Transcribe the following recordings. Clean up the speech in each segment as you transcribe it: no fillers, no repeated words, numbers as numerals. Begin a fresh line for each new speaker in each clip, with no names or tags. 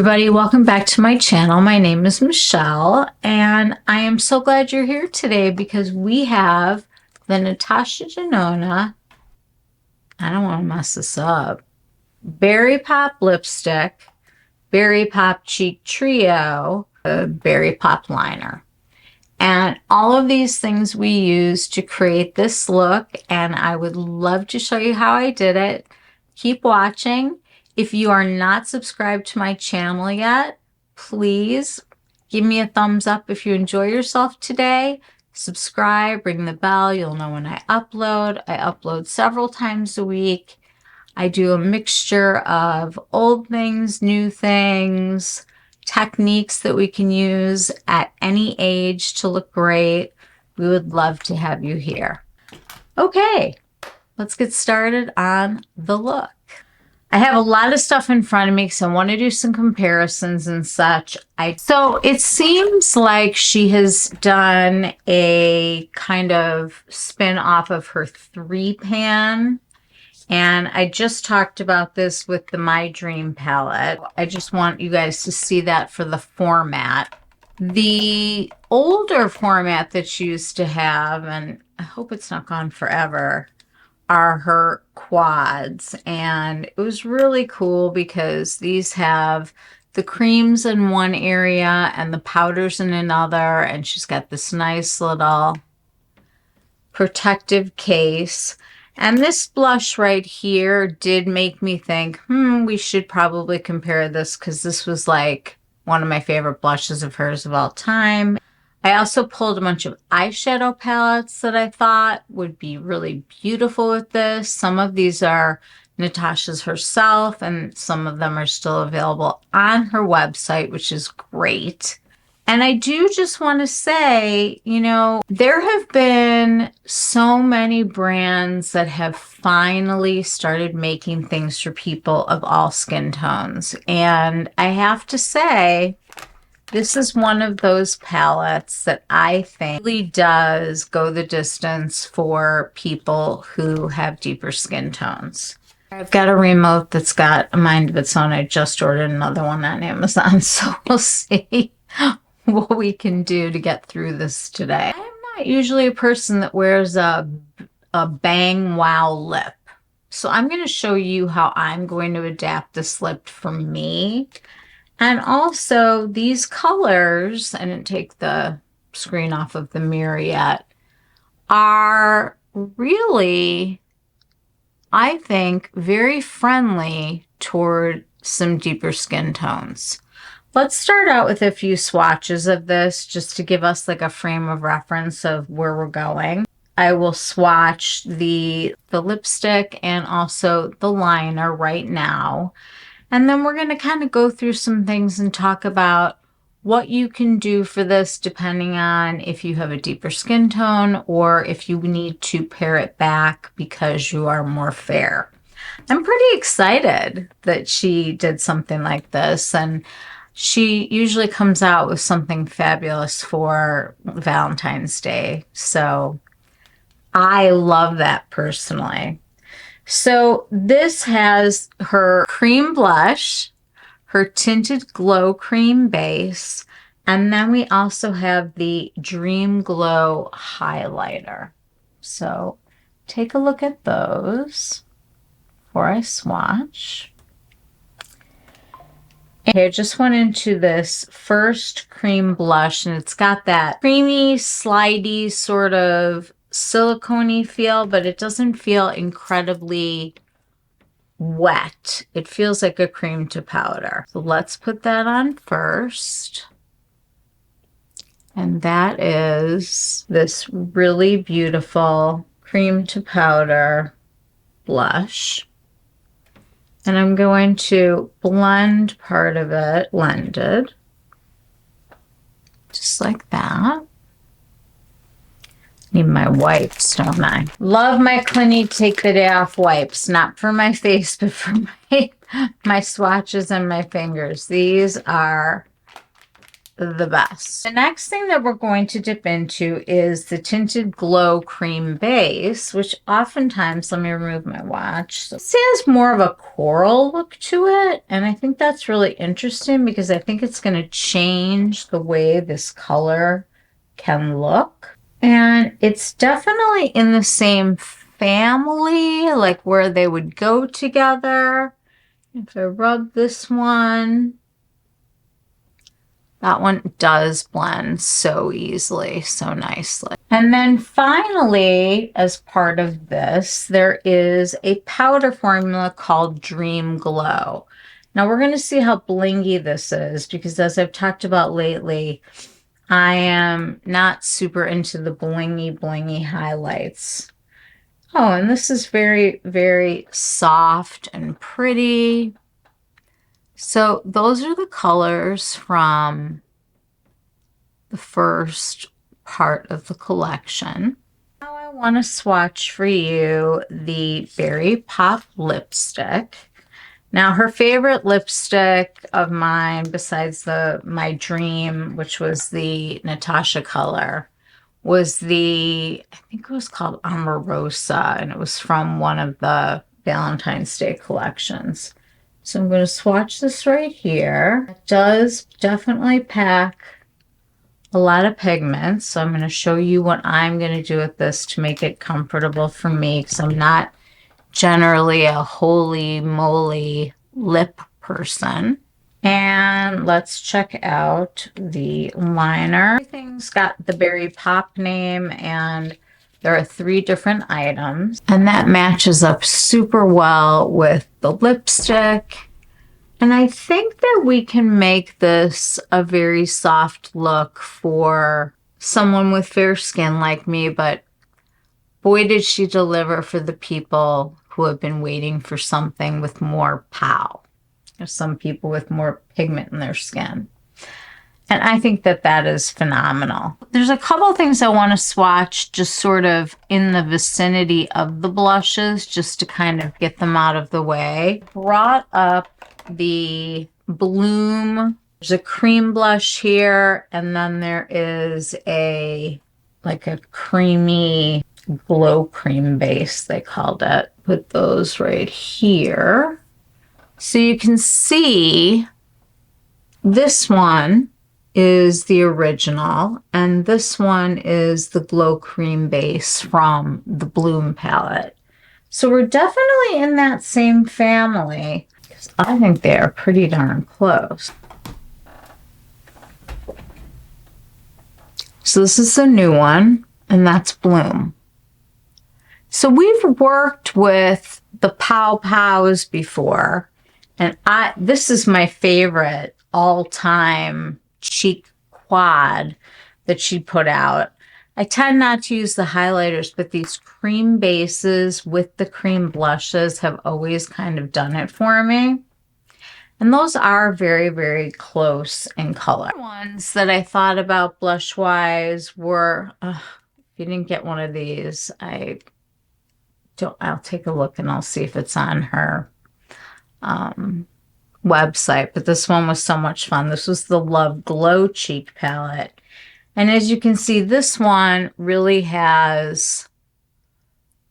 everybody, welcome back to my channel. My name is Michelle and I am so glad you're here today because we have the Natasha Denona, I don't want to mess this up, Berry Pop Lipstick, Berry Pop Cheek Trio, Berry Pop Liner. And all of these things we use to create this look, and I would love to show you how I did it. Keep watching. If you are not subscribed to my channel yet, please give me a thumbs up if you enjoy yourself today. Subscribe, ring the bell. You'll know when I upload. I upload several times a week. I do a mixture of old things, new things, techniques that we can use at any age to look great. We would love to have you here. Okay, let's get started on the look. I have a lot of stuff in front of me because I want to do some comparisons and such. So it seems like she has done a kind of spin off of her 3-pan. And I just talked about this with the My Dream palette. I just want you guys to see that for the format. The older format that she used to have, and I hope it's not gone forever, are her quads. And it was really cool because these have the creams in one area and the powders in another. And she's got this nice little protective case. And this blush right here did make me think, we should probably compare this because this was like one of my favorite blushes of hers of all time. I also pulled a bunch of eyeshadow palettes that I thought would be really beautiful with this. Some of these are Natasha's herself, and some of them are still available on her website, which is great. And I do just want to say, you know, there have been so many brands that have finally started making things for people of all skin tones. And I have to say, this is one of those palettes that I think really does go the distance for people who have deeper skin tones. I've got a remote that's got a mind of its own. I just ordered another one on Amazon, so we'll see what we can do to get through this today. I'm not usually a person that wears a bang wow lip. So I'm going to show you how I'm going to adapt this lip for me. And also these colors, I didn't take the screen off of the mirror yet, are really, I think, very friendly toward some deeper skin tones. Let's start out with a few swatches of this just to give us like a frame of reference of where we're going. I will swatch the lipstick and also the liner right now. And then we're going to kind of go through some things and talk about what you can do for this depending on if you have a deeper skin tone or if you need to pare it back because you are more fair. I'm pretty excited that she did something like this, and she usually comes out with something fabulous for Valentine's Day. So I love that personally. So this has her cream blush, her tinted glow cream base, and then we also have the Dream Glow highlighter. So take a look at those before I swatch. Okay, I just went into this first cream blush, and it's got that creamy, slidey sort of silicone-y feel, but it doesn't feel incredibly wet. It feels like a cream to powder. So let's put that on first. And that is this really beautiful cream to powder blush. And I'm going to blend part of it, blended, just like that. Need my wipes, don't I? Love my Clinique Take the Day Off wipes, not for my face, but for my swatches and my fingers. These are the best. The next thing that we're going to dip into is the Tinted Glow Cream Base, which oftentimes, let me remove my watch, so it has more of a coral look to it. And I think that's really interesting because I think it's going to change the way this color can look. And it's definitely in the same family, like where they would go together. If I rub this one, that one does blend so easily, so nicely. And then finally, as part of this, there is a powder formula called Dream Glow. Now we're going to see how blingy this is because, as I've talked about lately, I am not super into the blingy highlights. Oh, and this is very, very soft and pretty. So those are the colors from the first part of the collection. Now I want to swatch for you the Berry Pop lipstick. Now her favorite lipstick of mine, besides my dream, which was the Natasha color, was I think it was called Amorosa, and it was from one of the Valentine's Day collections. So I'm going to swatch this right here. It does definitely pack a lot of pigments. So I'm going to show you what I'm going to do with this to make it comfortable for me, because I'm not generally a holy moly lip person. And let's check out the liner. Everything's got the Berry Pop name, and there are 3 different items, and that matches up super well with the lipstick. And I think that we can make this a very soft look for someone with fair skin like me, but boy, did she deliver for the people who have been waiting for something with more pow. There's some people with more pigment in their skin. And I think that that is phenomenal. There's a couple things I want to swatch just sort of in the vicinity of the blushes, just to kind of get them out of the way. Brought up the Bloom. There's a cream blush here, and then there is like a creamy glow cream base, they called it. Put those right here. So you can see this one is the original, and this one is the glow cream base from the Bloom palette. So we're definitely in that same family, because I think they are pretty darn close. So this is the new one, and that's Bloom. So we've worked with the Pow Pows before, and this is my favorite all-time cheek quad that she put out. I tend not to use the highlighters, but these cream bases with the cream blushes have always kind of done it for me. And those are very, very close in color. Ones that I thought about blush-wise were, if you didn't get one of these, I'll take a look and I'll see if it's on her website, but this one was so much fun. This was the Love Glow Cheek palette. And as you can see, this one really has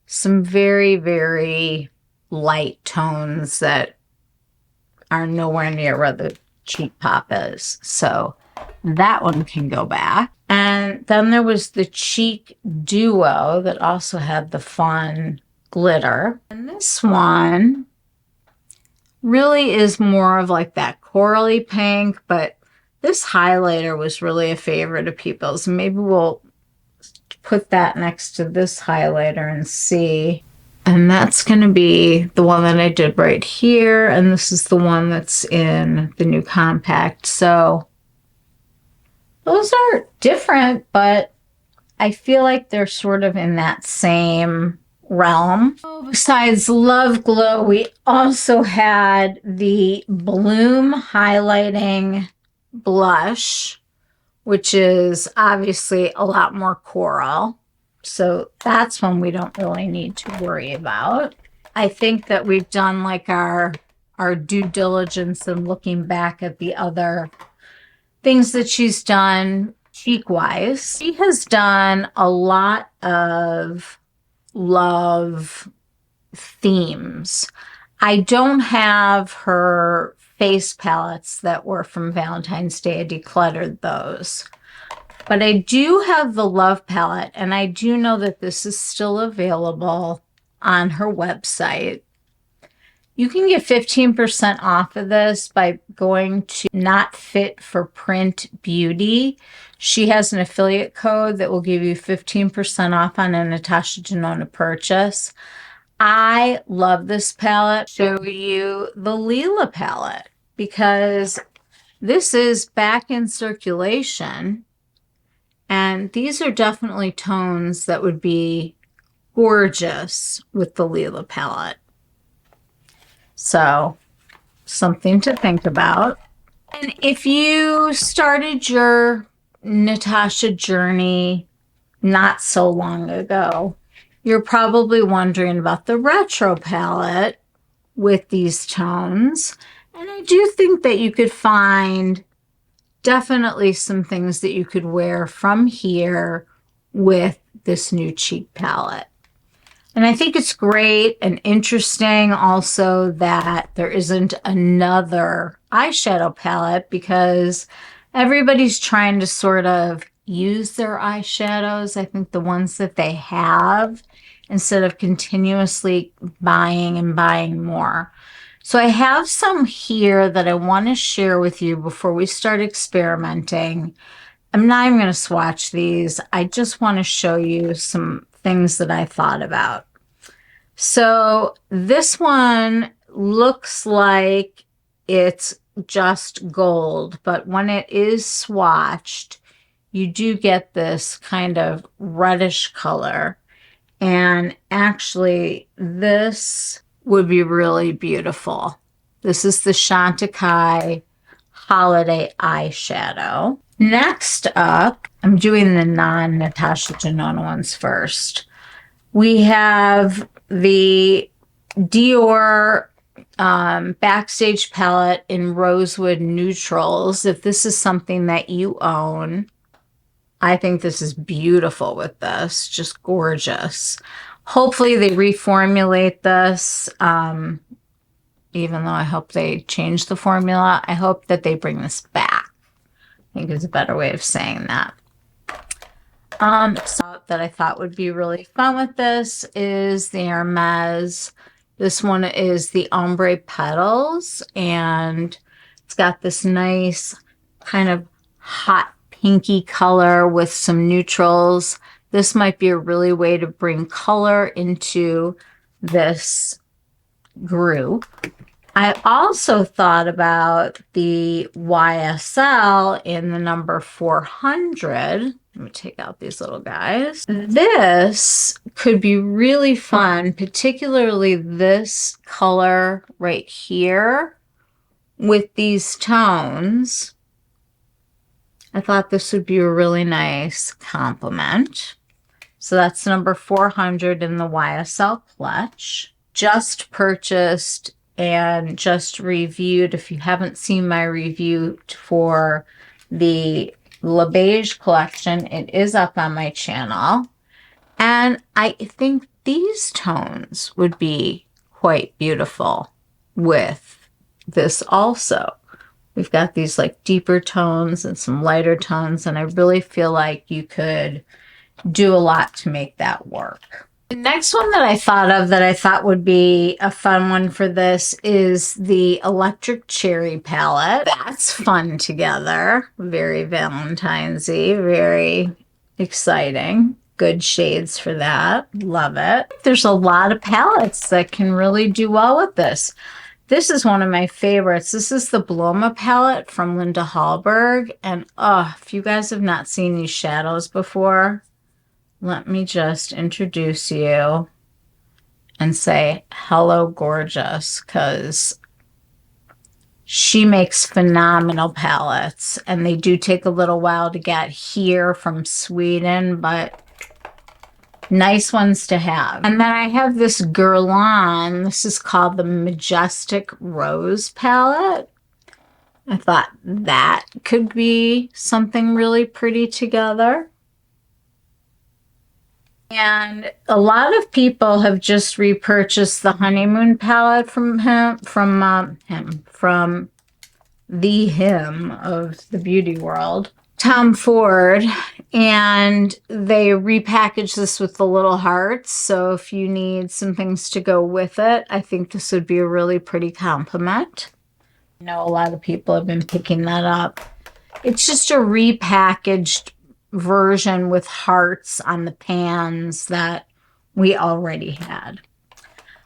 some very, very light tones that are nowhere near where the Cheek Pop is. So that one can go back. And then there was the Cheek Duo that also had the fun glitter. And this one really is more of like that corally pink, but this highlighter was really a favorite of people's. Maybe we'll put that next to this highlighter and see. And that's going to be the one that I did right here, and this is the one that's in the new compact. So those are different, but I feel like they're sort of in that same realm. Besides Love Glow, we also had the Bloom highlighting blush, which is obviously a lot more coral. So that's one we don't really need to worry about. I think that we've done like our due diligence in looking back at the things that she's done cheek-wise. She has done a lot of love themes. I don't have her face palettes that were from Valentine's Day. I decluttered those. But I do have the Love palette, and I do know that this is still available on her website. You can get 15% off of this by going to Not Fit for Print Beauty. She has an affiliate code that will give you 15% off on a Natasha Denona purchase. I love this palette. Show you the Leela palette because this is back in circulation, and these are definitely tones that would be gorgeous with the Leela palette. So, something to think about. And if you started your Natasha journey not so long ago, you're probably wondering about the retro palette with these tones. And I do think that you could find definitely some things that you could wear from here with this new cheek palette. And I think it's great and interesting also that there isn't another eyeshadow palette because everybody's trying to sort of use their eyeshadows. I think the ones that they have instead of continuously buying and buying more. So I have some here that I want to share with you before we start experimenting. I'm not even going to swatch these. I just want to show you some things that I thought about. So this one looks like it's just gold, but when it is swatched, you do get this kind of reddish color. And actually, this would be really beautiful. This is the Chantecaille Holiday Eyeshadow. Next up, I'm doing the non-Natasha Denona ones first. We have the Dior Backstage palette in Rosewood Neutrals. If this is something that you own, I think this is beautiful with this. Just gorgeous. Hopefully they reformulate this. Even though I hope they change the formula, I hope that they bring this back. I think is a better way of saying that. So that I thought would be really fun with this is the Hermes. This one is the Ombre Petals, and it's got this nice kind of hot pinky color with some neutrals. This might be a really way to bring color into this group. I also thought about the YSL in the number 400. Let me take out these little guys. This could be really fun, particularly this color right here with these tones. I thought this would be a really nice complement. So that's number 400 in the YSL clutch. Just purchased and just reviewed. If you haven't seen my review for the Le Beige collection, it is up on my channel. And I think these tones would be quite beautiful with this also. We've got these like deeper tones and some lighter tones, and I really feel like you could do a lot to make that work. The next one that I thought of that I thought would be a fun one for this is the Electric Cherry palette. That's fun together. Very Valentine's-y, very exciting. Good shades for that. Love it. There's a lot of palettes that can really do well with this. This is one of my favorites. This is the Bloma palette from Linda Hallberg. And if you guys have not seen these shadows before, let me just introduce you and say hello, gorgeous, because she makes phenomenal palettes, and they do take a little while to get here from Sweden, but nice ones to have. And then I have this Guerlain. This is called the Majestic Rose palette. I thought that could be something really pretty together. And a lot of people have just repurchased the honeymoon palette from him of the beauty world, Tom Ford, and they repackaged this with the little hearts. So if you need some things to go with it, I think this would be a really pretty compliment. I know a lot of people have been picking that up. It's just a repackaged version with hearts on the pans that we already had.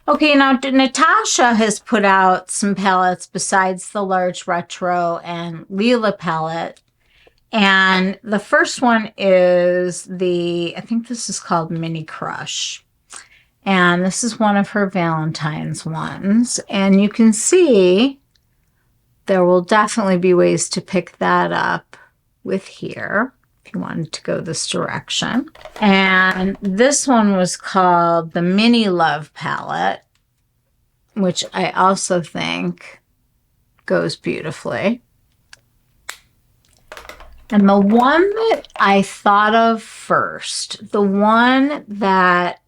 Okay, now Natasha has put out some palettes besides the large retro and Lila palette. And the first one is I think this is called Mini Crush. And this is one of her Valentine's ones. And you can see there will definitely be ways to pick that up with here if you wanted to go this direction. And this one was called the Mini Love palette, which I also think goes beautifully. And the one that I thought of first, the one that,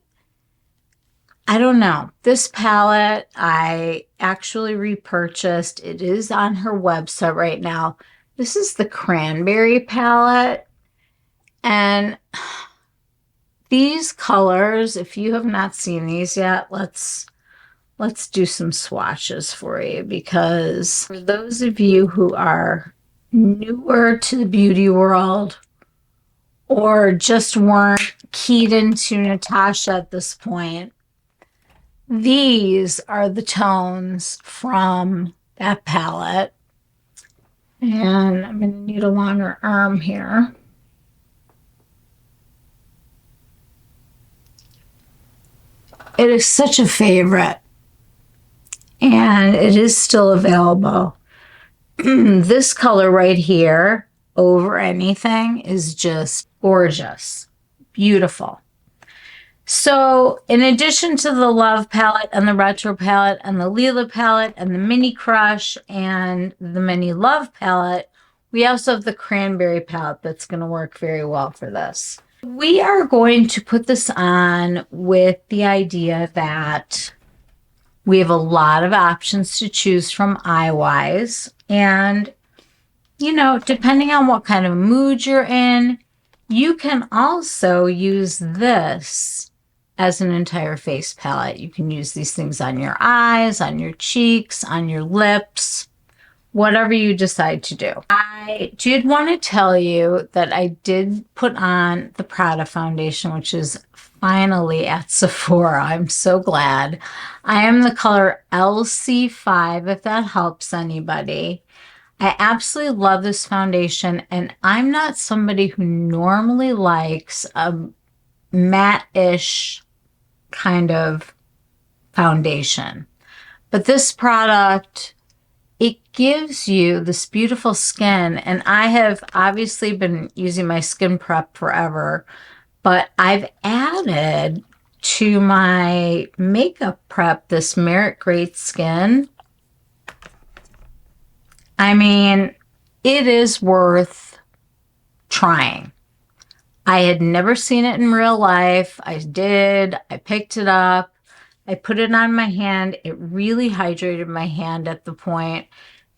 I don't know, this palette I actually repurchased. It is on her website right now. This is the Cranberry palette. And these colors, if you have not seen these yet, let's do some swatches for you, because for those of you who are newer to the beauty world or just weren't keyed into Natasha at this point, these are the tones from that palette. And I'm going to need a longer arm here. It is such a favorite, and it is still available. This color right here over anything is just gorgeous, beautiful. So in addition to the Love palette and the Retro palette and the Lila palette and the Mini Crush and the Mini Love palette, we also have the Cranberry palette that's going to work very well for this. We are going to put this on with the idea that we have a lot of options to choose from eye-wise. And, you know, depending on what kind of mood you're in, you can also use this as an entire face palette. You can use these things on your eyes, on your cheeks, on your lips, whatever you decide to do. I did want to tell you that I did put on the Prada foundation, which is finally at Sephora. I'm so glad. I am the color LC5, if that helps anybody. I absolutely love this foundation, and I'm not somebody who normally likes a matte-ish kind of foundation. But this product, it gives you this beautiful skin, and I have obviously been using my Skin Prep forever, but I've added to my makeup prep this Merit Great Skin. I mean, it is worth trying. I had never seen it in real life. I did. I picked it up. I put it on my hand. It really hydrated my hand at the point.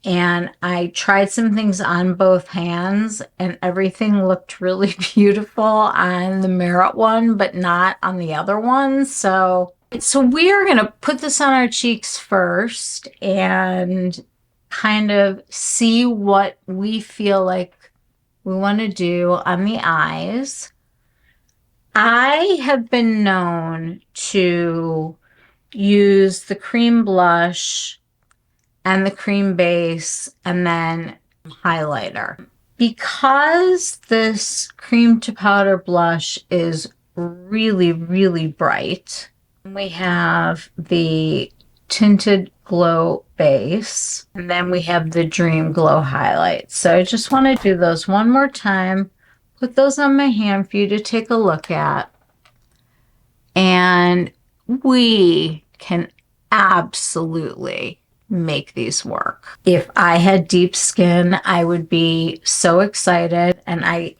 And I tried some things on both hands, and everything looked really beautiful on the Merit one, but not on the other one. So we are going to put this on our cheeks first and kind of see what we feel like we want to do on the eyes. I have been known to use the cream blush and the cream base and then highlighter. Because this cream to powder blush is really, really bright, we have the Tinted Glow base, and then we have the Dream Glow highlight. So I just want to do those one more time, put those on my hand for you to take a look at, and we can absolutely make these work. If I had deep skin, I would be so excited, and I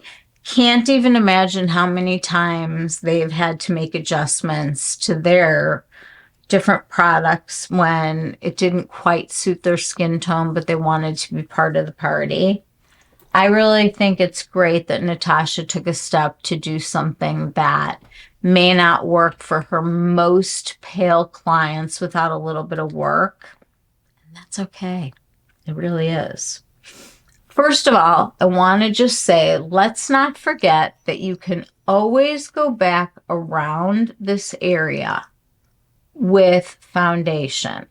can't even imagine how many times they've had to make adjustments to their different products when it didn't quite suit their skin tone, but they wanted to be part of the party. I really think it's great that Natasha took a step to do something that may not work for her most pale clients without a little bit of work. And that's okay. It really is. First of all, I want to just say, let's not forget that you can always go back around this area with foundation.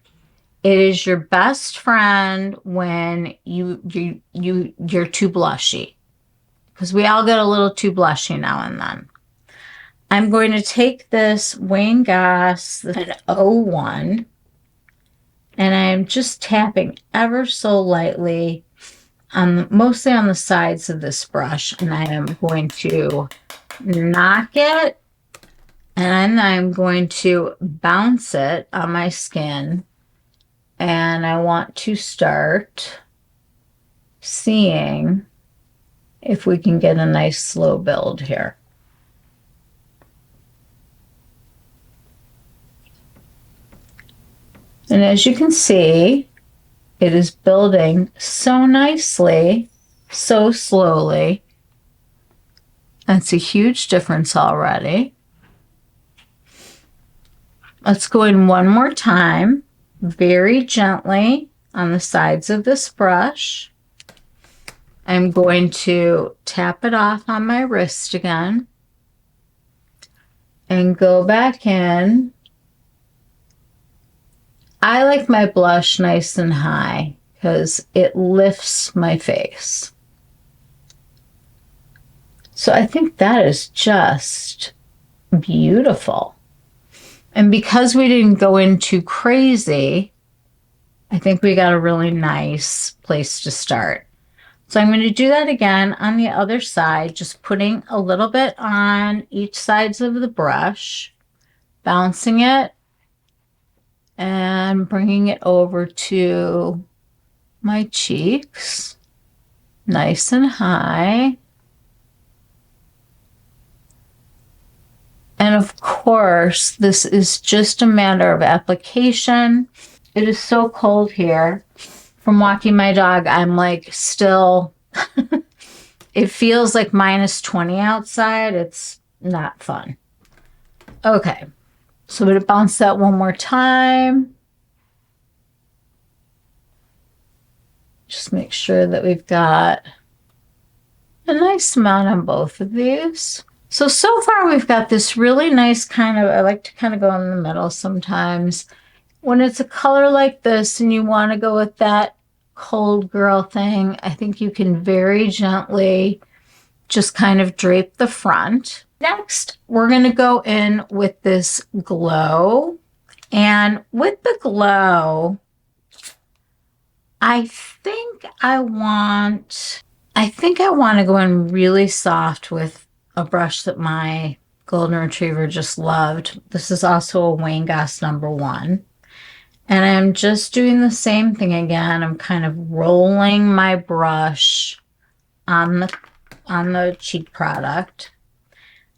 It is your best friend when you're too blushy, because we all get a little too blushy now and then. I'm going to take this Wayne Goss, an 01, and I'm just tapping ever so lightly on mostly on the sides of this brush, and I am going to knock it, and I'm going to bounce it on my skin. And I want to start seeing if we can get a nice slow build here. And as you can see, it is building so nicely, so slowly. That's a huge difference already. Let's go in one more time, very gently on the sides of this brush. I'm going to tap it off on my wrist again and go back in. I like my blush nice and high because it lifts my face. So I think that is just beautiful. And because we didn't go in too crazy, I think we got a really nice place to start. So I'm going to do that again on the other side, just putting a little bit on each sides of the brush, bouncing it, and bringing it over to my cheeks, nice and high. And of course, this is just a matter of application. It is so cold here. From walking my dog, I'm like still, it feels like -20 outside. It's not fun. Okay, so I'm going to bounce that one more time. Just make sure that we've got a nice amount on both of these. So far we've got this really nice kind of, I like to kind of go in the middle sometimes. When it's a color like this and you want to go with that cold girl thing, I think you can very gently just kind of drape the front. Next, we're going to go in with this glow. And with the glow, I think I want to go in really soft with a brush that my golden retriever just loved. This is also a Wayne Goss #1. And I'm just doing the same thing again. I'm kind of rolling my brush on the cheek product.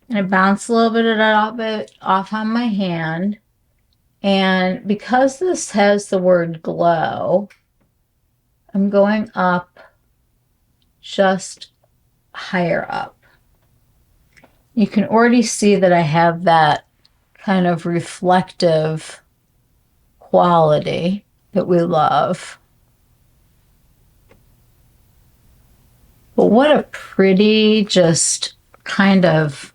And I bounce a little bit of it off on my hand. And because this has the word glow, I'm going up, just higher up. You can already see that I have that kind of reflective quality that we love. But what a pretty, just kind of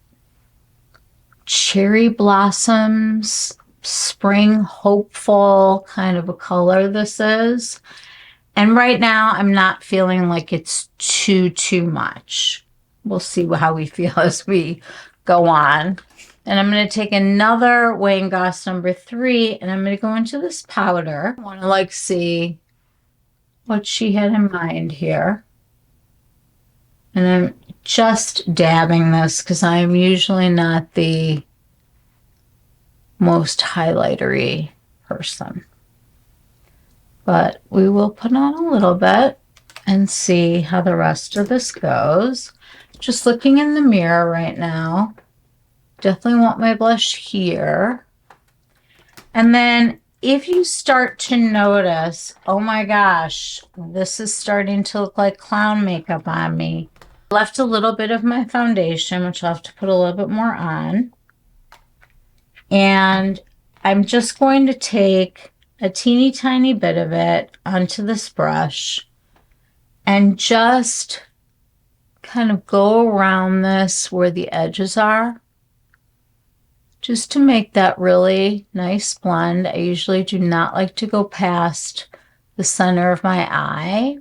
cherry blossoms, spring hopeful kind of a color this is. And right now I'm not feeling like it's too much. We'll see how we feel as we go on. And I'm going to take another Wayne Goss #3, and I'm going to go into this powder. I want to see what she had in mind here. And I'm just dabbing this because I'm usually not the most highlightery person. but we will put on a little bit and see how the rest of this goes. Just looking in the mirror right now. Definitely want my blush here. And then if you start to notice, oh my gosh, this is starting to look like clown makeup on me. Left a little bit of my foundation, which I'll have to put a little bit more on. And I'm just going to take a teeny tiny bit of it onto this brush and just kind of go around this where the edges are, just to make that really nice blend. I usually do not like to go past the center of my eye.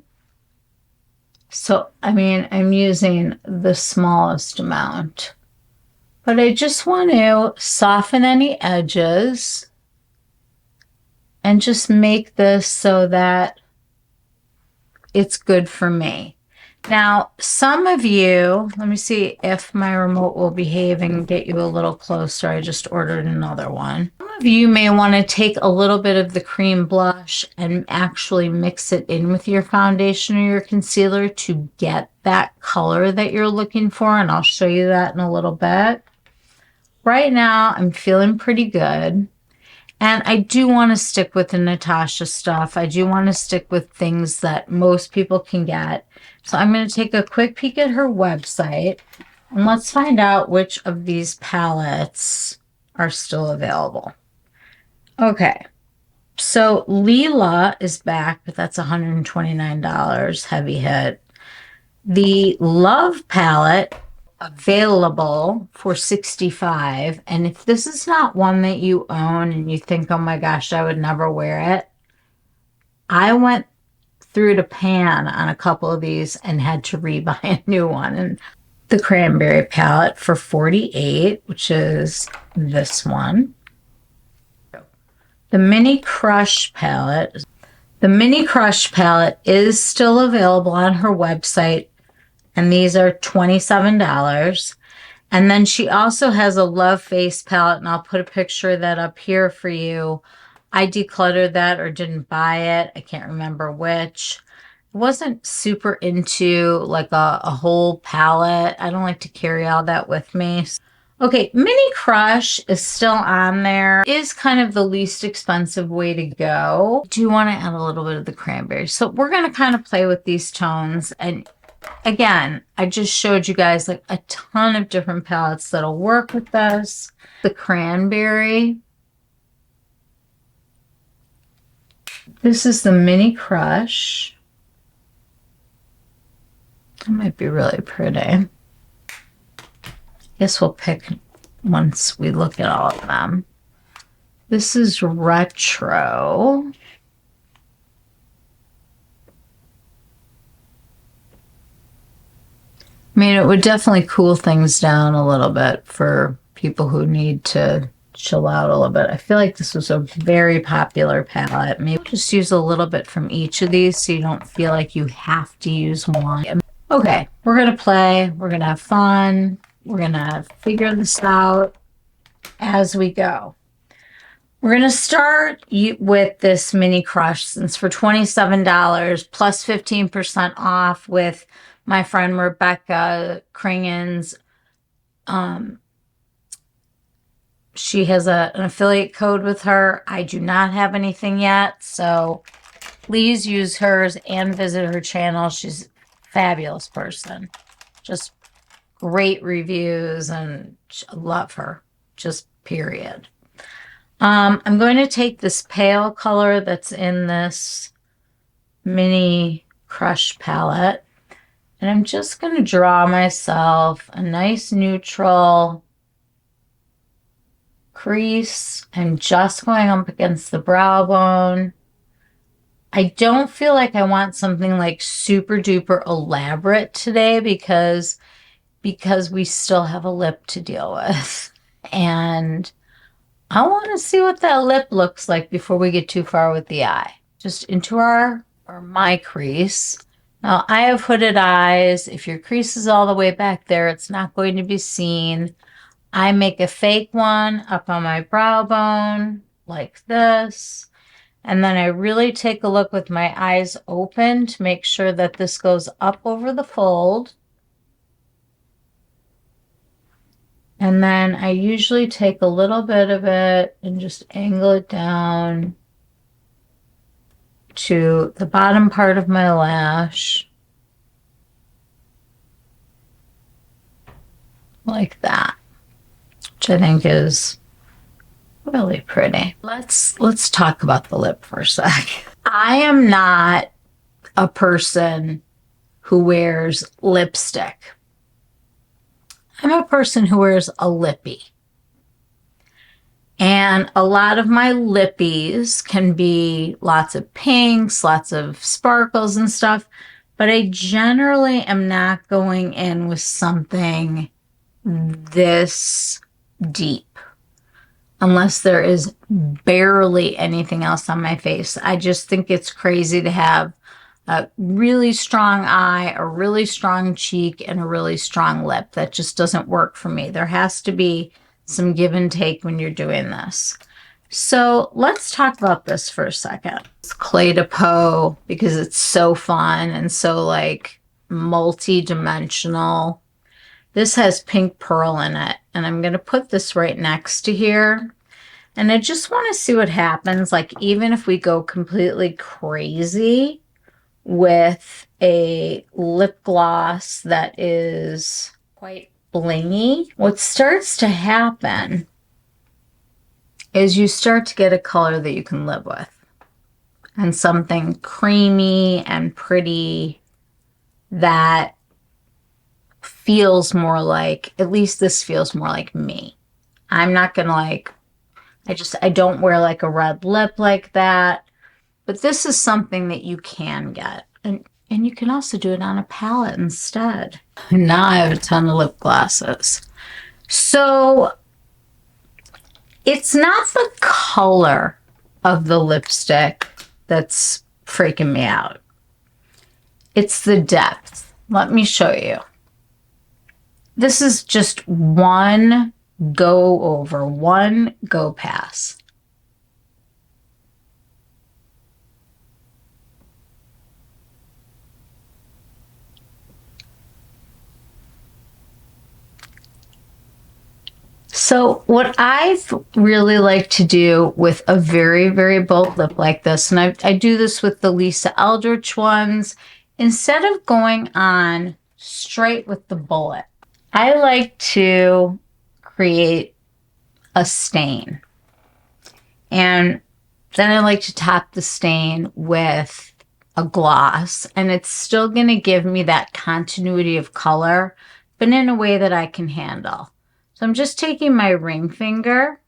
So, I mean, I'm using the smallest amount, but I just want to soften any edges and just make this so that it's good for me. Now, some of you, let me see if my remote will behave and get you a little closer. I just ordered another one. Some of you may want to take a little bit of the cream blush and actually mix it in with your foundation or your concealer to get that color that you're looking for, and I'll show you that in a little bit. Right now, I'm feeling pretty good. And I do want to stick with the Natasha stuff. I do want to stick with things that most people can get. So I'm going to take a quick peek at her website. And let's find out which of these palettes are still available. Okay. So Leela is back, but that's $129. Heavy hit. The Love palette available for $65, and if this is not one that you own and you think, oh my gosh, I would never wear it, I went through to pan on a couple of these and had to rebuy a new one. And the Cranberry palette for $48, which is this one. The Mini Crush palette. The Mini Crush palette is still available on her website, and these are $27. And then she also has a Love Face palette, and I'll put a picture of that up here for you. I decluttered that or didn't buy it. I can't remember which. I wasn't super into like a whole palette. I don't like to carry all that with me. Okay, Mini Crush is still on there. It is kind of the least expensive way to go. I do want to add a little bit of the cranberry. So we're going to kind of play with these tones. And again, I just showed you guys like a ton of different palettes that'll work with this. The cranberry. This is the Mini Crush. That might be really pretty. Guess we'll pick once we look at all of them. This is Retro. I mean, it would definitely cool things down a little bit for people who need to chill out a little bit. I feel like this was a very popular palette. Maybe just use a little bit from each of these so you don't feel like you have to use one. Okay, we're going to play. We're going to have fun. We're going to figure this out as we go. We're going to start with this Mini Crush, since for $27 plus 15% off with my friend Rebecca Kringan's. She has an affiliate code with her. I do not have anything yet, so please use hers and visit her channel. She's a fabulous person. Just great reviews, and I love her. Just period. I'm going to take this pale color that's in this Mini Crush palette, and I'm just going to draw myself a nice neutral crease. I'm just going up against the brow bone. I don't feel like I want something like super duper elaborate today because we still have a lip to deal with. And I want to see what that lip looks like before we get too far with the eye. Just into my crease. Now, I have hooded eyes. If your crease is all the way back there, it's not going to be seen. I make a fake one up on my brow bone like this. And then I really take a look with my eyes open to make sure that this goes up over the fold. And then I usually take a little bit of it and just angle it down to the bottom part of my lash. Like that, which I think is really pretty. Let's talk about the lip for a sec. I am not a person who wears lipstick. I'm a person who wears a lippy. And a lot of my lippies can be lots of pinks, lots of sparkles and stuff, but I generally am not going in with something this deep unless there is barely anything else on my face. I just think it's crazy to have a really strong eye, a really strong cheek, and a really strong lip. That just doesn't work for me. There has to be some give and take when you're doing this. So let's talk about this for a second. It's Clé de Peau because it's so fun and so like multi-dimensional. This has pink pearl in it, and I'm going to put this right next to here. And I just want to see what happens, like even if we go completely crazy with a lip gloss that is quite blingy, what starts to happen is you start to get a color that you can live with. And something creamy and pretty that feels more like, at least this feels more like me. I'm not gonna like, I don't wear like a red lip like that, but this is something that you can get. And you can also do it on a palette instead. Now I have a ton of lip glosses. So it's not the color of the lipstick that's freaking me out. It's the depth. Let me show you. This is just one go over, one go pass. So what I really like to do with a very, very bold lip like this, and I do this with the Lisa Eldridge ones, instead of going on straight with the bullet, I like to create a stain. And then I like to top the stain with a gloss, and it's still going to give me that continuity of color, but in a way that I can handle. So I'm just taking my ring finger,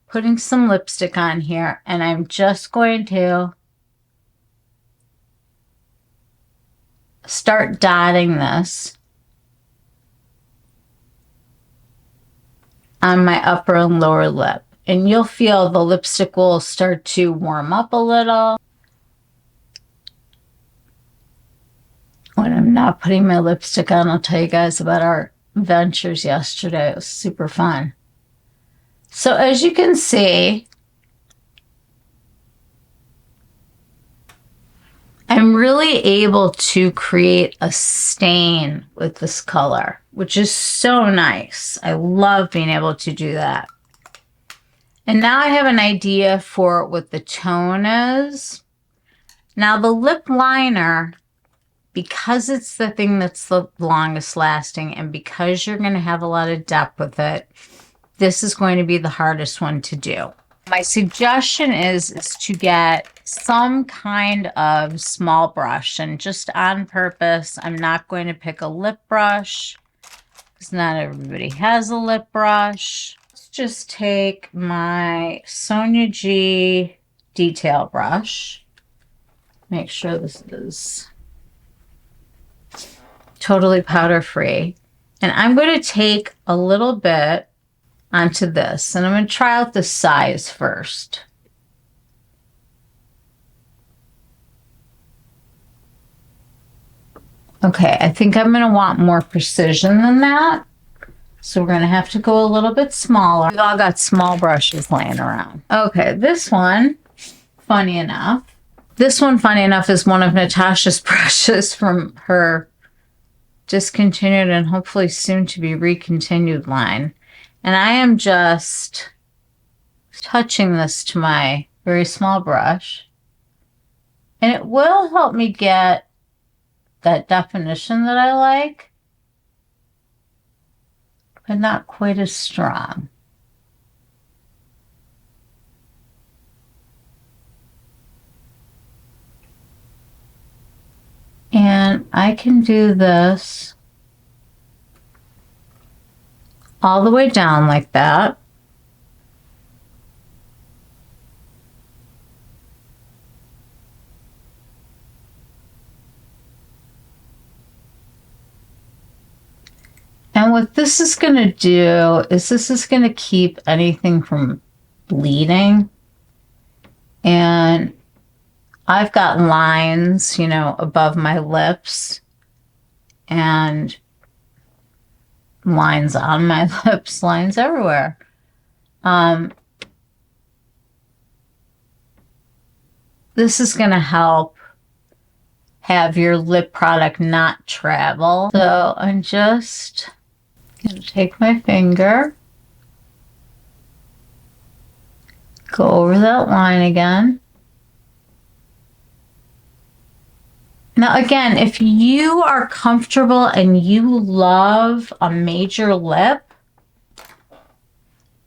putting some lipstick on here, and I'm just going to start dotting this on my upper and lower lip. And you'll feel the lipstick will start to warm up a little. When I'm not putting my lipstick on, I'll tell you guys about our adventures yesterday. It was super fun. So as you can see, I'm really able to create a stain with this color, which is so nice. I love being able to do that. And now I have an idea for what the tone is. Now the lip liner, because it's the thing that's the longest lasting and because you're going to have a lot of depth with it, this is going to be the hardest one to do. My suggestion is to get some kind of small brush, and just on purpose, I'm not going to pick a lip brush because not everybody has a lip brush. Let's just take my Sonia G detail brush. Make sure this is totally powder free. And I'm going to take a little bit onto this, and I'm going to try out the size first. Okay, I think I'm going to want more precision than that. So we're going to have to go a little bit smaller. We've all got small brushes laying around. Okay, this one funny enough. This one, funny enough, is one of Natasha's brushes from her discontinued and hopefully soon to be recontinued line. And I am just touching this to my very small brush. And it will help me get that definition that I like, but not quite as strong. And I can do this all the way down like that. And what this is going to do is this is going to keep anything from bleeding. And I've got lines, you know, above my lips and lines on my lips, lines everywhere. This is going to help have your lip product not travel. So I'm just going to take my finger, go over that line again. Now, again, if you are comfortable and you love a major lip,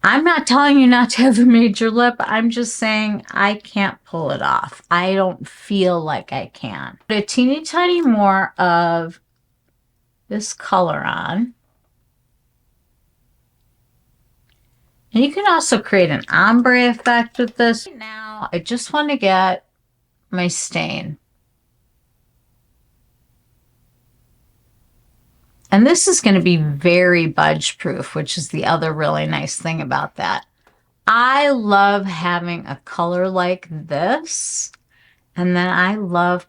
I'm not telling you not to have a major lip. I'm just saying I can't pull it off. I don't feel like I can. Put a teeny tiny more of this color on. And you can also create an ombre effect with this. Now, I just want to get my stain. And this is going to be very budge proof, which is the other really nice thing about that. I love having a color like this, and then I love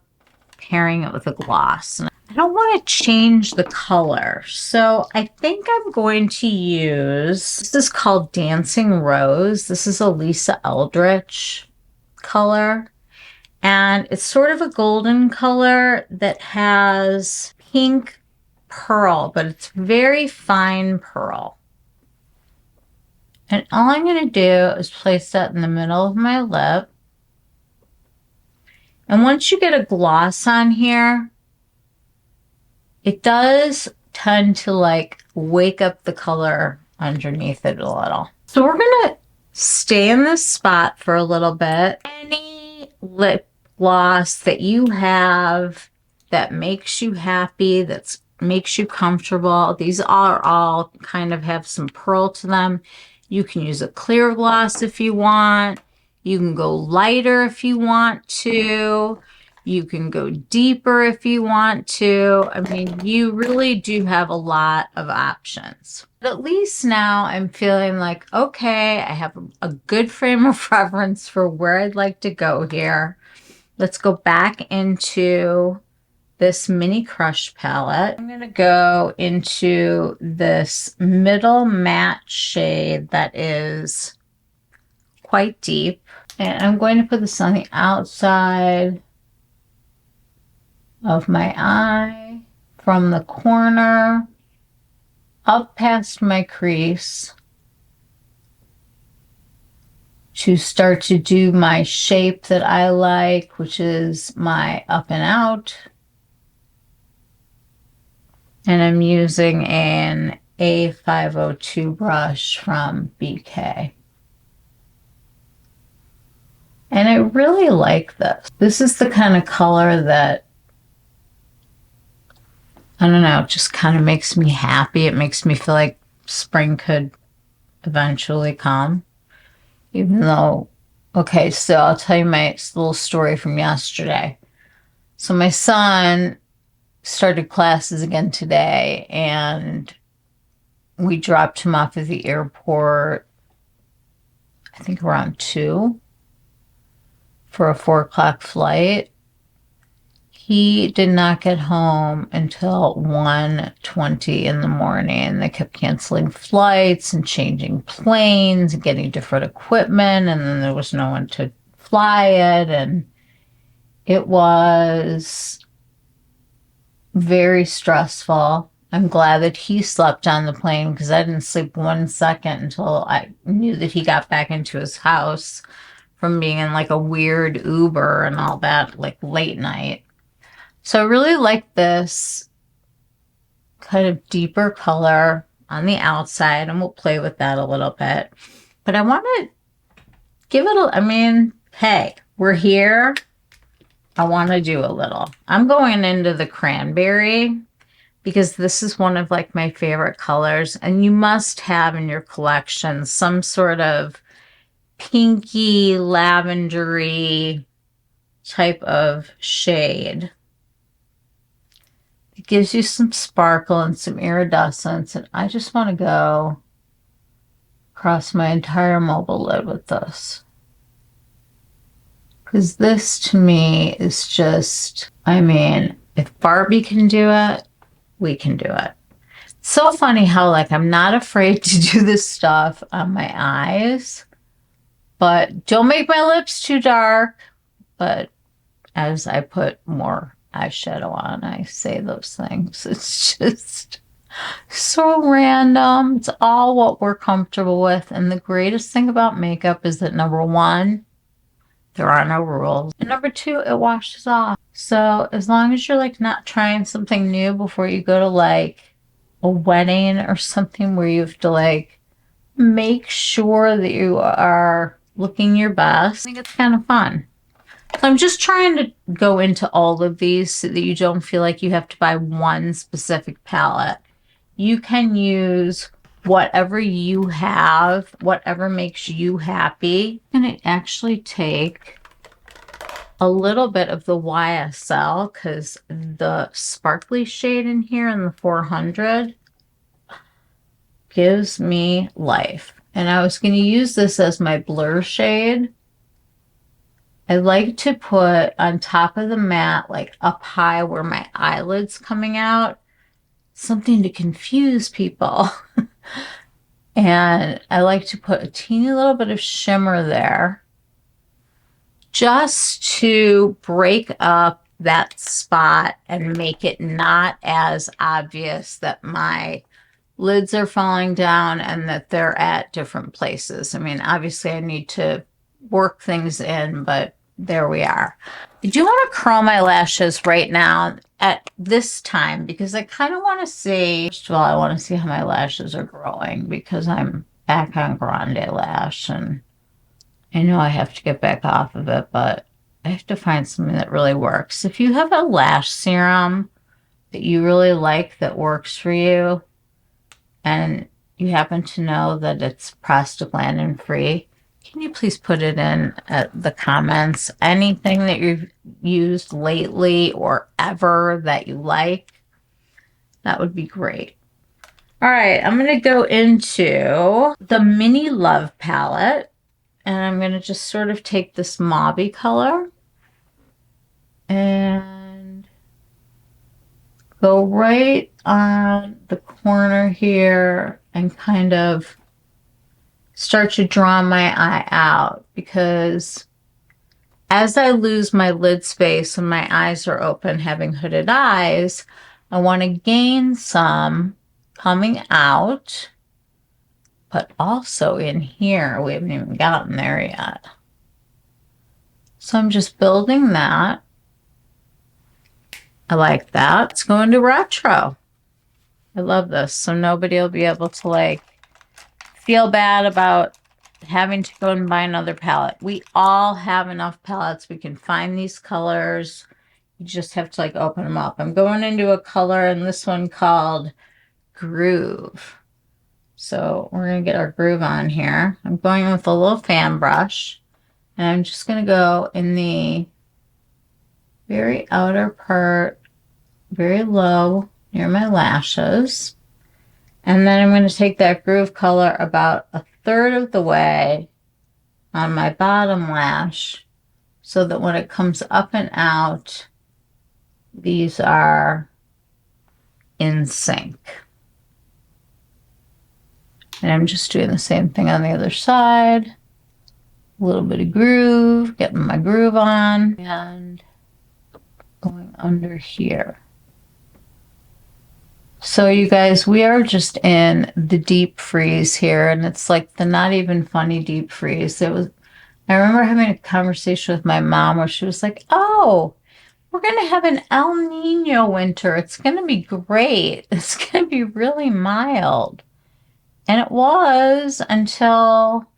pairing it with a gloss. And I don't want to change the color, so I think I'm going to use, this is called Dancing Rose. This is a Lisa Eldridge color, and it's sort of a golden color that has pink pearl, but it's very fine pearl. And all I'm going to do is place that in the middle of my lip. And once you get a gloss on here, it does tend to like wake up the color underneath it a little. So we're going to stay in this spot for a little bit. Any lip gloss that you have that makes you happy, that makes you comfortable, these are all kind of have some pearl to them. You can use a clear gloss if you want. You can go lighter if you want to. You can go deeper if you want to. I mean, you really do have a lot of options. But at least now I'm feeling like, okay, I have a good frame of reference for where I'd like to go here. Let's go back into this Mini Crush palette. I'm going to go into this middle matte shade that is quite deep. And I'm going to put this on the outside of my eye, from the corner up past my crease, to start to do my shape that I like, which is my up and out. And I'm using an A502 brush from BK. And I really like this. This is the kind of color that, I don't know, it just kind of makes me happy. It makes me feel like spring could eventually come. Even though, okay, so I'll tell you my little story from yesterday. So my son started classes again today, and we dropped him off at the airport, I think around 2 for a 4 o'clock flight. He did not get home until 1:20 in the morning. They kept canceling flights and changing planes and getting different equipment, and then there was no one to fly it, and it was very stressful. I'm glad that he slept on the plane because I didn't sleep 1 second until I knew that he got back into his house from being in like a weird Uber and all that, like late night. So I really like this kind of deeper color on the outside, and we'll play with that a little bit. But I want to give it a, I mean, hey, we're here. I want to do a little. I'm going into the cranberry because this is one of like my favorite colors, and you must have in your collection some sort of pinky, lavendery type of shade. It gives you some sparkle and some iridescence, and I just want to go across my entire mobile lid with this. Because this to me is just, I mean, if Barbie can do it, we can do it. It's so funny how like I'm not afraid to do this stuff on my eyes, but don't make my lips too dark. But as I put more eyeshadow on, I say those things. It's just so random. It's all what we're comfortable with. And the greatest thing about makeup is that number one, there are no rules. And number two, it washes off. So as long as you're like not trying something new before you go to like a wedding or something where you have to like make sure that you are looking your best, I think it's kind of fun. So I'm just trying to go into all of these so that you don't feel like you have to buy one specific palette. You can use whatever you have, whatever makes you happy. I'm going to actually take a little bit of the YSL because the sparkly shade in here in the 400 gives me life. And I was going to use this as my blur shade. I like to put on top of the matte, like up high where my eyelid's coming out, something to confuse people. And I like to put a teeny little bit of shimmer there just to break up that spot and make it not as obvious that my lids are falling down and that they're at different places. I mean, obviously I need to work things in, but there we are. I do want to curl my lashes right now at this time because I kind of want to see, first of all, I want to see how my lashes are growing because I'm back on Grande Lash and I know I have to get back off of it, but I have to find something that really works. If you have a lash serum that you really like that works for you and you happen to know that it's prostaglandin free, can you please put it in the comments? Anything that you've used lately or ever that you like, that would be great. All right, I'm going to go into the Mini Love palette, and I'm going to just sort of take this mauve color and go right on the corner here and kind of start to draw my eye out, because as I lose my lid space and my eyes are open, having hooded eyes, I want to gain some coming out, but also in here. We haven't even gotten there yet. So I'm just building that. I like that. Let's go into retro. I love this. So nobody will be able to like feel bad about having to go and buy another palette. We all have enough palettes. We can find these colors. You just have to like open them up. I'm going into a color in this one called Groove. So we're going to get our groove on here. I'm going with a little fan brush, and I'm just going to go in the very outer part, very low near my lashes. And then I'm going to take that groove color about a third of the way on my bottom lash so that when it comes up and out, these are in sync. And I'm just doing the same thing on the other side. A little bit of groove, getting my groove on, and going under here. So you guys, we are just in the deep freeze here, and it's like the not even funny deep freeze. I remember having a conversation with my mom where she was like, "Oh, we're going to have an El Nino winter. It's going to be great. It's going to be really mild." And it was until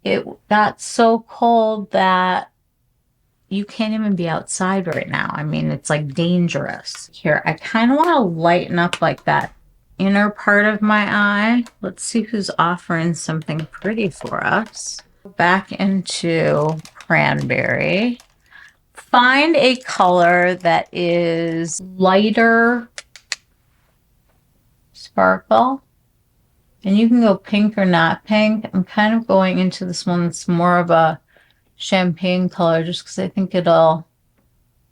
it got so cold that you can't even be outside right now. I mean, it's like dangerous. Here, I kind of want to lighten up like that inner part of my eye. Let's see who's offering something pretty for us. Back into cranberry. Find a color that is lighter sparkle. And you can go pink or not pink. I'm kind of going into this one that's more of a champagne color just because I think it'll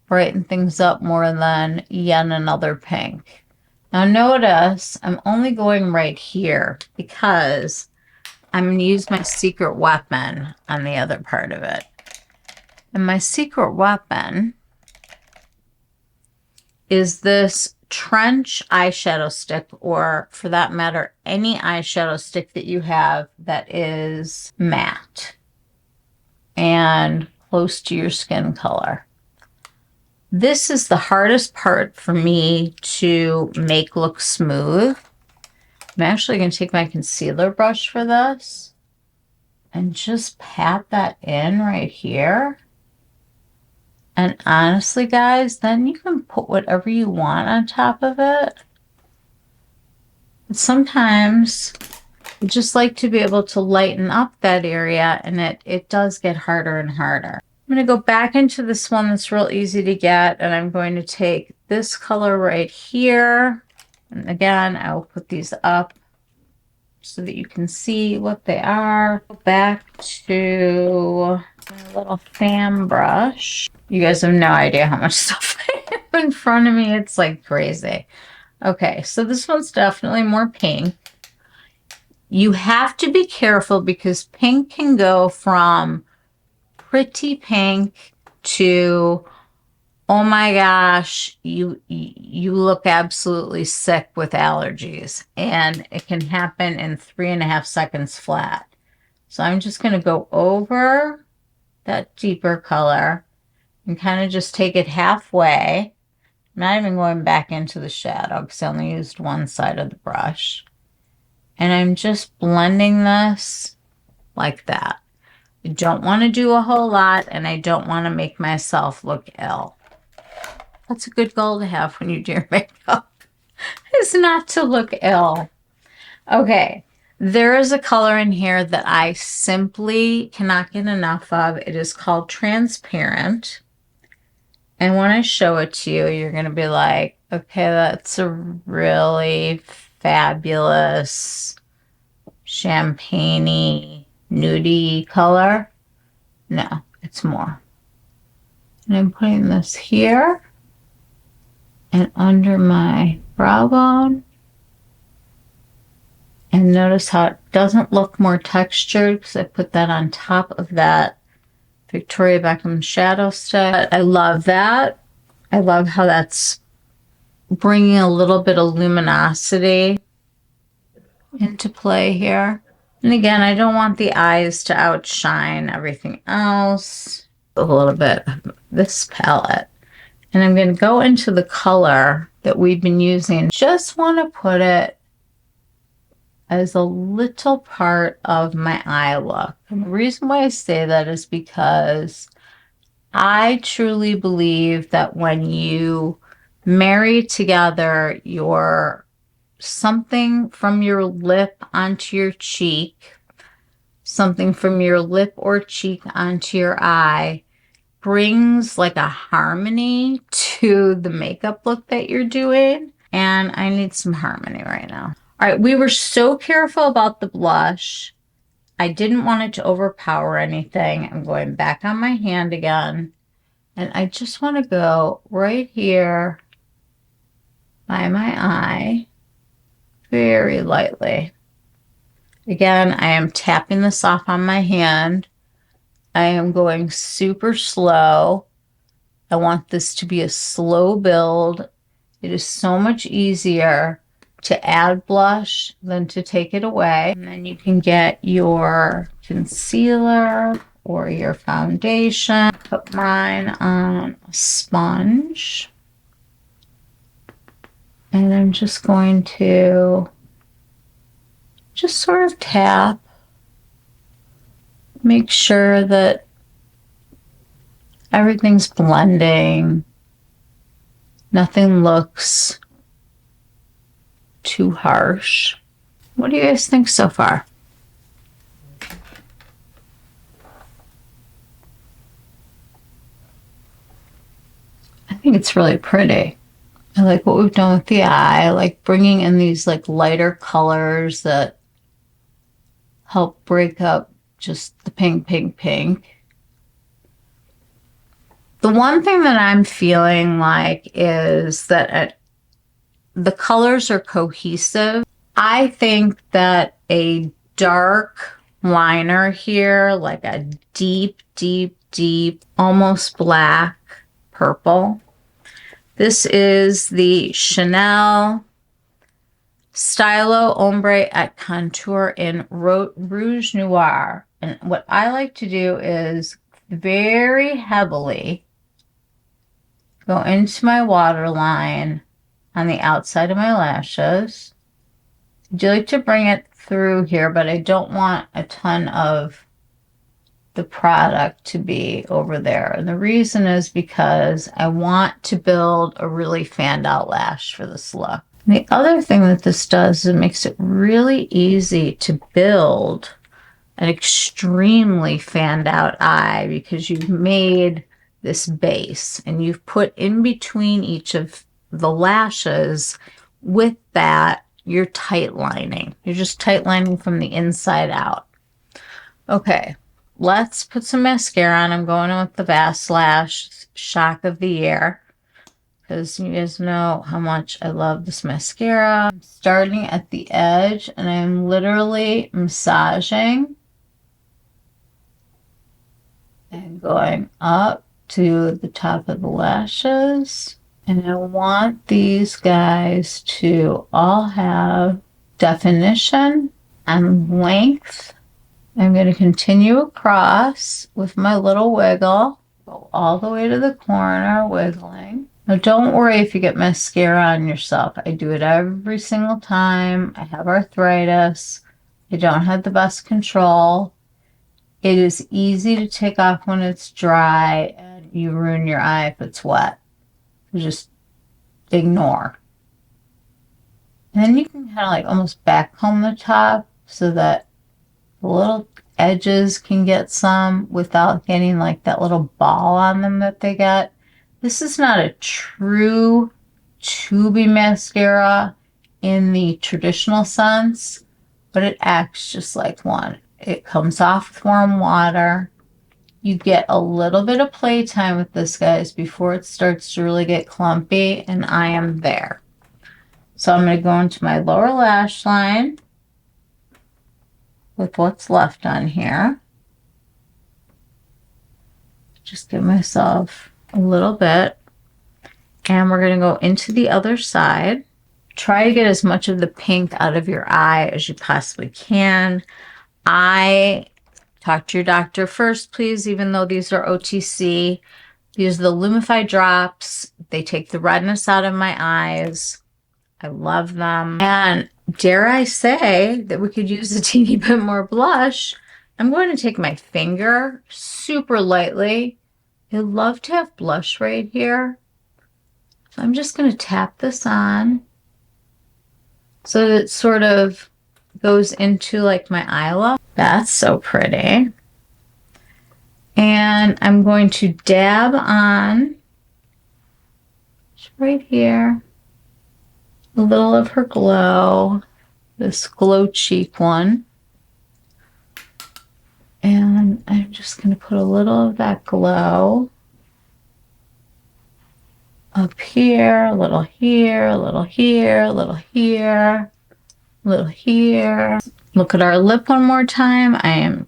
brighten things up more than yet another pink. Now notice I'm only going right here because I'm going to use my secret weapon on the other part of it. And my secret weapon is this trench eyeshadow stick, or for that matter, any eyeshadow stick that you have that is matte and close to your skin color. This is the hardest part for me to make look smooth. I'm actually going to take my concealer brush for this and just pat that in right here. And honestly, guys, then you can put whatever you want on top of it. But sometimes I just like to be able to lighten up that area, and it does get harder and harder. I'm going to go back into this one that's real easy to get, and I'm going to take this color right here. And again, I'll put these up so that you can see what they are. Go back to my little fan brush. You guys have no idea how much stuff I have in front of me. It's like crazy. Okay, so this one's definitely more pink. You have to be careful because pink can go from pretty pink to, oh my gosh, you look absolutely sick with allergies. And it can happen in 3.5 seconds flat. So I'm just going to go over that deeper color and kind of just take it halfway. I'm not even going back into the shadow because I only used one side of the brush. And I'm just blending this like that. I don't want to do a whole lot, and I don't want to make myself look ill. That's a good goal to have when you do your makeup, is not to look ill. Okay, there is a color in here that I simply cannot get enough of. It is called Transparent. And when I show it to you, you're going to be like, okay, that's a really fabulous champagne-y, nudie color. No, it's more. And I'm putting this here and under my brow bone. And notice how it doesn't look more textured because I put that on top of that Victoria Beckham shadow stick. I love that. I love how that's bringing a little bit of luminosity into play here. And again, I don't want the eyes to outshine everything else. A little bit of this palette. And I'm going to go into the color that we've been using. Just want to put it as a little part of my eye look. And the reason why I say that is because I truly believe that when you marry together your something from your lip onto your cheek, something from your lip or cheek onto your eye, brings like a harmony to the makeup look that you're doing. And I need some harmony right now. All right, we were so careful about the blush. I didn't want it to overpower anything. I'm going back on my hand again. And I just want to go right here by my eye, very lightly. Again, I am tapping this off on my hand I am going super slow. I want this to be a slow build. It is so much easier to add blush than to take it away. And then you can get your concealer or your foundation. Put mine on a sponge. And I'm just going to just sort of tap. Make sure that everything's blending. Nothing looks too harsh. What do you guys think so far? I think it's really pretty. I like what we've done with the eye. I like bringing in these like lighter colors that help break up just the pink, pink, pink. The one thing that I'm feeling like is that the colors are cohesive. I think that a dark liner here, like a deep, deep, deep, almost black purple. This is the Chanel Stylo Ombre at Contour in Rouge Noir. And what I like to do is very heavily go into my waterline on the outside of my lashes. I do like to bring it through here, but I don't want a ton of the product to be over there. And the reason is because I want to build a really fanned out lash for this look. And the other thing that this does is it makes it really easy to build an extremely fanned out eye because you've made this base and you've put in between each of the lashes with that you're tight lining. You're just tight lining from the inside out. Okay, let's put some mascara on. I'm going in with the Vast Lash Shock of the Year because you guys know how much I love this mascara. I'm starting at the edge and I'm literally massaging and going up to the top of the lashes. And I want these guys to all have definition and length. I'm going to continue across with my little wiggle. Go all the way to the corner, wiggling. Now don't worry if you get mascara on yourself. I do it every single time. I have arthritis. I don't have the best control. It is easy to take off when it's dry and you ruin your eye if it's wet. Just ignore. And then you can kind of like almost backcomb the top so that the little edges can get some without getting like that little ball on them that they get. This is not a true tubey mascara in the traditional sense, but it acts just like one. It comes off with warm water. You get a little bit of playtime with this, guys, before it starts to really get clumpy, and I am there. So I'm going to go into my lower lash line with what's left on here. Just give myself a little bit. And we're going to go into the other side. Try to get as much of the pink out of your eye as you possibly can. Talk to your doctor first, please, even though these are OTC. These are the Lumify drops. They take the redness out of my eyes. I love them. And dare I say that we could use a teeny bit more blush. I'm going to take my finger super lightly. I love to have blush right here. So I'm just going to tap this on so that it sort of goes into like my eye look. That's so pretty. And I'm going to dab on right here a little of her glow, this glow cheek one. And I'm just going to put a little of that glow up here, a little here, a little here, a little here, a little here. Look at our lip one more time. I am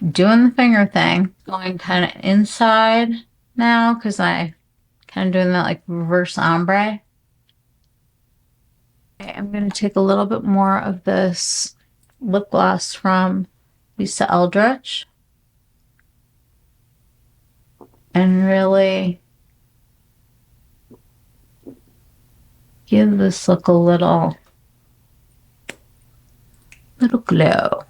doing the finger thing. Going kind of inside now because I kind of doing that like reverse ombre. Okay, I'm going to take a little bit more of this lip gloss from Lisa Eldridge and really give this look a little glow.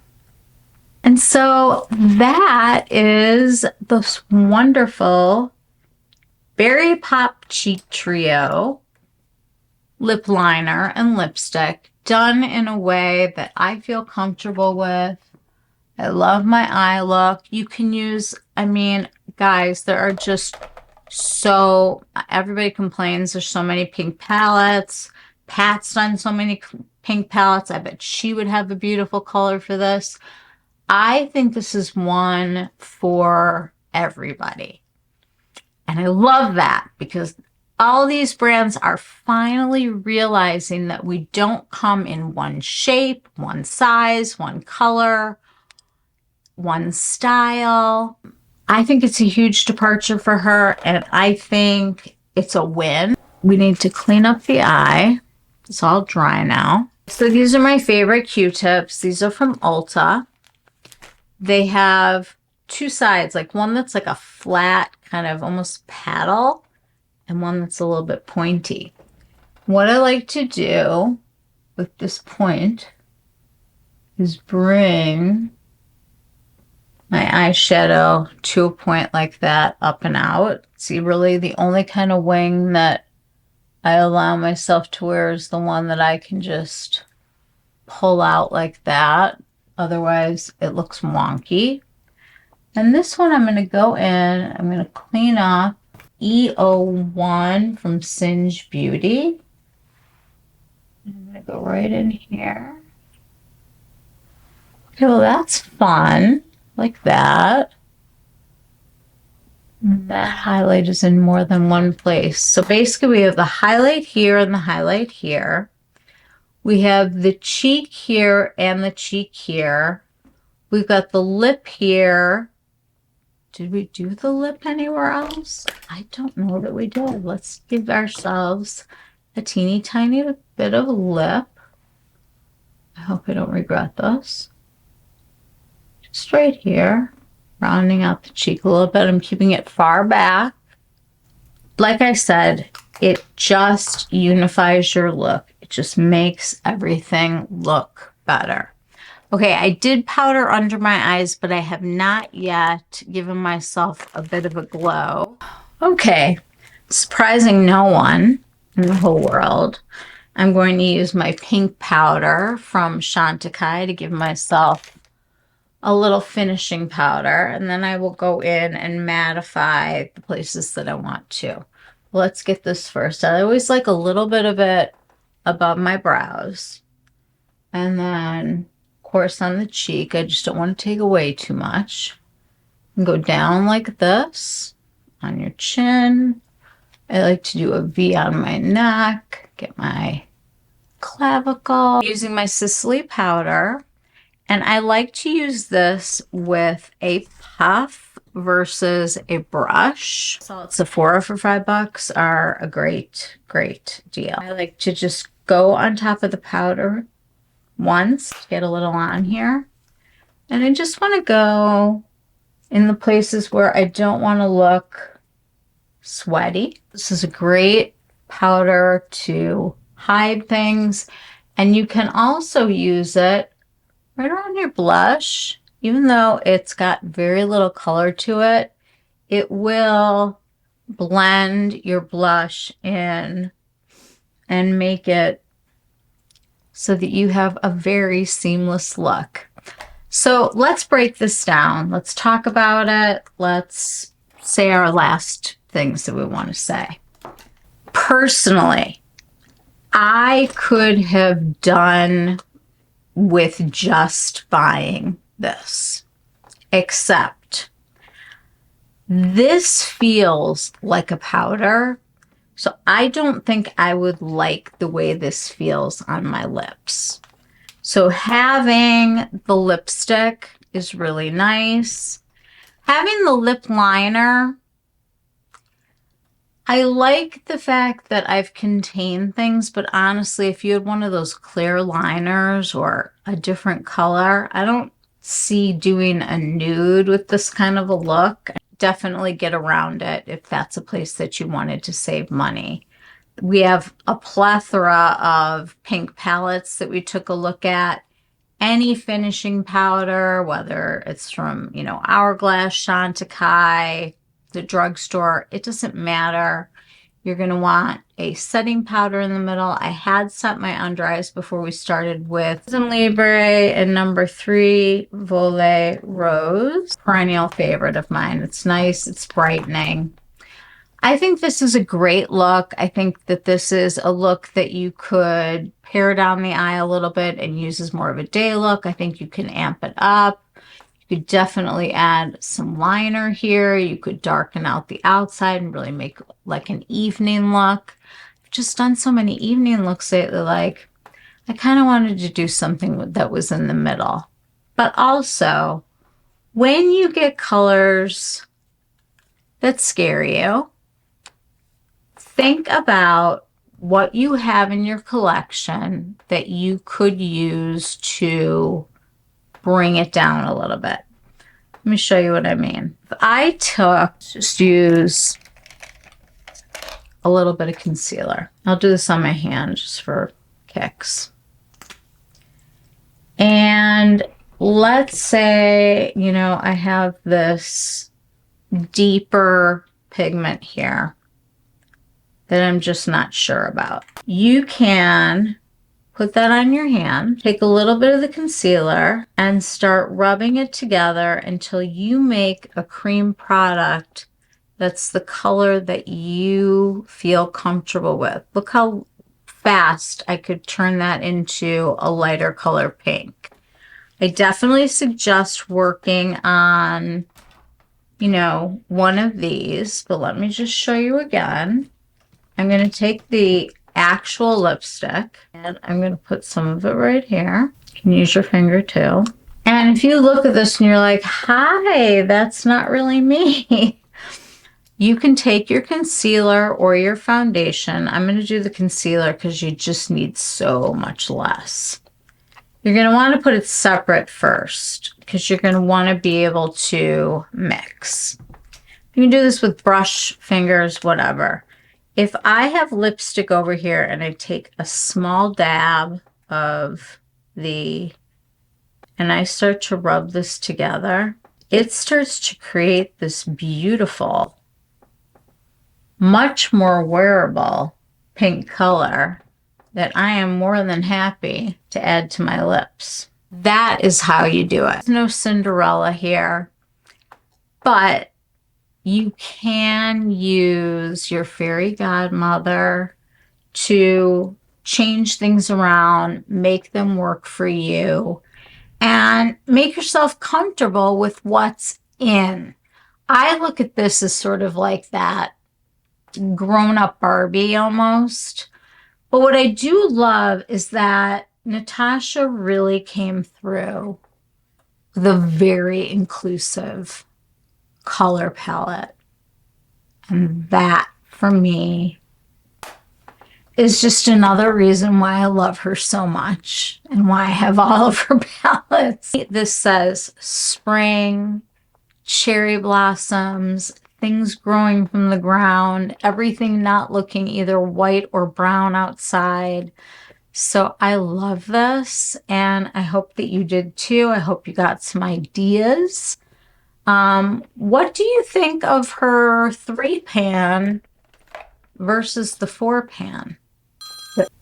And so that is this wonderful Berry Pop Cheek Trio lip liner and lipstick done in a way that I feel comfortable with. I love my eye look. You can use, I mean, guys, there are just so, everybody complains there's so many pink palettes. Pat's done so many pink palettes. I bet she would have a beautiful color for this. I think this is one for everybody. And I love that because all these brands are finally realizing that we don't come in one shape, one size, one color, one style. I think it's a huge departure for her, and I think it's a win. We need to clean up the eye. It's all dry now. So these are my favorite Q-tips. These are from Ulta. They have two sides, like one that's like a flat kind of almost paddle and one that's a little bit pointy. What I like to do with this point is bring my eyeshadow to a point like that, up and out. See, really the only kind of wing that I allow myself to wear is the one that I can just pull out like that. Otherwise, it looks wonky. And this one, I'm going to go in, I'm going to clean up E01 from Singe Beauty. I'm going to go right in here. Okay, well, that's fun. Like that. And that highlight is in more than one place. So basically, we have the highlight here and the highlight here. We have the cheek here and the cheek here. We've got the lip here. Did we do the lip anywhere else? I don't know that we did. Let's give ourselves a teeny tiny bit of a lip. I hope I don't regret this. Just right here, rounding out the cheek a little bit. I'm keeping it far back. Like I said, it just unifies your look. It just makes everything look better. Okay, I did powder under my eyes, but I have not yet given myself a bit of a glow. Okay, surprising no one in the whole world, I'm going to use my pink powder from Chantecaille to give myself a little finishing powder, and then I will go in and mattify the places that I want to. Let's get this first. I always like a little bit of it above my brows. And then, of course, on the cheek, I just don't want to take away too much. And go down like this on your chin. I like to do a V on my neck, get my clavicle. Using my Sicily powder. And I like to use this with a puff versus a brush. So at Sephora for $5 are a great, great deal. I like to just go on top of the powder once to get a little on here. And I just want to go in the places where I don't want to look sweaty. This is a great powder to hide things. And you can also use it right around your blush. Even though it's got very little color to it, it will blend your blush in and make it so that you have a very seamless look. So let's break this down. Let's talk about it. Let's say our last things that we want to say. Personally, I could have done with just buying this, except this feels like a powder, so I don't think I would like the way this feels on my lips. So having the lipstick is really nice. Having the lip liner, I like the fact that I've contained things, but honestly, if you had one of those clear liners or a different color, I don't see doing a nude with this kind of a look. Definitely get around it if that's a place that you wanted to save money. We have a plethora of pink palettes that we took a look at. Any finishing powder, whether it's from, Hourglass, Chantecaille, the drugstore, it doesn't matter. You're going to want a setting powder in the middle. I had set my under eyes before we started with Zen Libre and number 3, Volet Rose. Perennial favorite of mine. It's nice. It's brightening. I think this is a great look. I think that this is a look that you could pare down the eye a little bit and use as more of a day look. I think you can amp it up. You could definitely add some liner here. You could darken out the outside and really make like an evening look. I've just done so many evening looks lately. Like, I kind of wanted to do something that was in the middle. But also, when you get colors that scare you, think about what you have in your collection that you could use to bring it down a little bit. Let me show you what I mean. Just use a little bit of concealer. I'll do this on my hand just for kicks. And let's say, I have this deeper pigment here that I'm just not sure about. You can put that on your hand, take a little bit of the concealer, and start rubbing it together until you make a cream product that's the color that you feel comfortable with. Look how fast I could turn that into a lighter color pink. I definitely suggest working on, one of these, but let me just show you again. I'm going to take the actual lipstick and I'm going to put some of it right here. You can use your finger too. And if you look at this and you're like, hi, that's not really me. You can take your concealer or your foundation. I'm going to do the concealer because you just need so much less. You're going to want to put it separate first because you're going to want to be able to mix. You can do this with brush, fingers, whatever. If I have lipstick over here and I take a small dab of and I start to rub this together, it starts to create this beautiful, much more wearable pink color that I am more than happy to add to my lips. That is how you do it. There's no Cinderella here, but you can use your fairy godmother to change things around, make them work for you, and make yourself comfortable with what's in. I look at this as sort of like that grown-up Barbie almost. But what I do love is that Natasha really came through with a very inclusive color palette. And that, for me, is just another reason why I love her so much and why I have all of her palettes. This says spring, cherry blossoms, things growing from the ground, everything not looking either white or brown outside. So I love this, and I hope that you did too. I hope you got some ideas. What do you think of her 3-pan versus the 4-pan?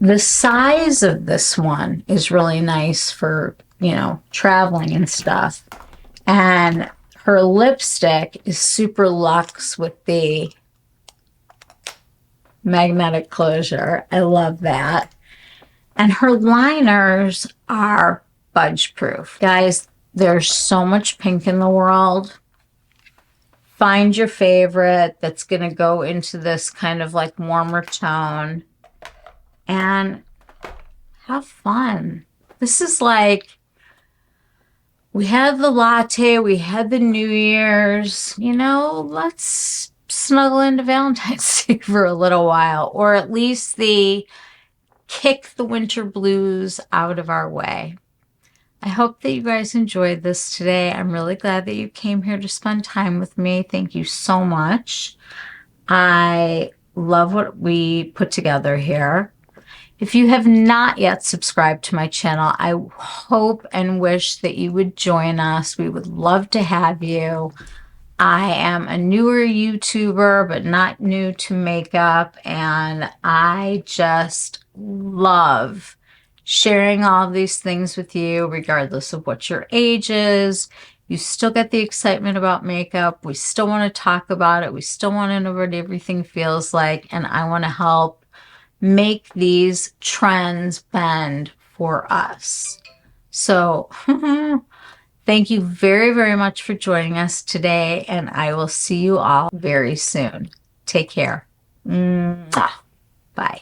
The size of this one is really nice for, traveling and stuff. And her lipstick is super luxe with the magnetic closure. I love that. And her liners are budge proof. Guys, there's so much pink in the world. Find your favorite that's going to go into this kind of like warmer tone and have fun. This is like We had the latte, we had the New Year's. Let's snuggle into Valentine's Day for a little while, or at least the kick the winter blues out of our way. I hope that you guys enjoyed this today. I'm really glad that you came here to spend time with me. Thank you so much. I love what we put together here. If you have not yet subscribed to my channel, I hope and wish that you would join us. We would love to have you. I am a newer YouTuber, but not new to makeup, and I just love sharing all of these things with you, regardless of what your age is. You still get the excitement about makeup. We still want to talk about it. We still want to know what everything feels like, and I want to help make these trends bend for us. So, thank you very, very much for joining us today, and I will see you all very soon. Take care. Mwah. Bye.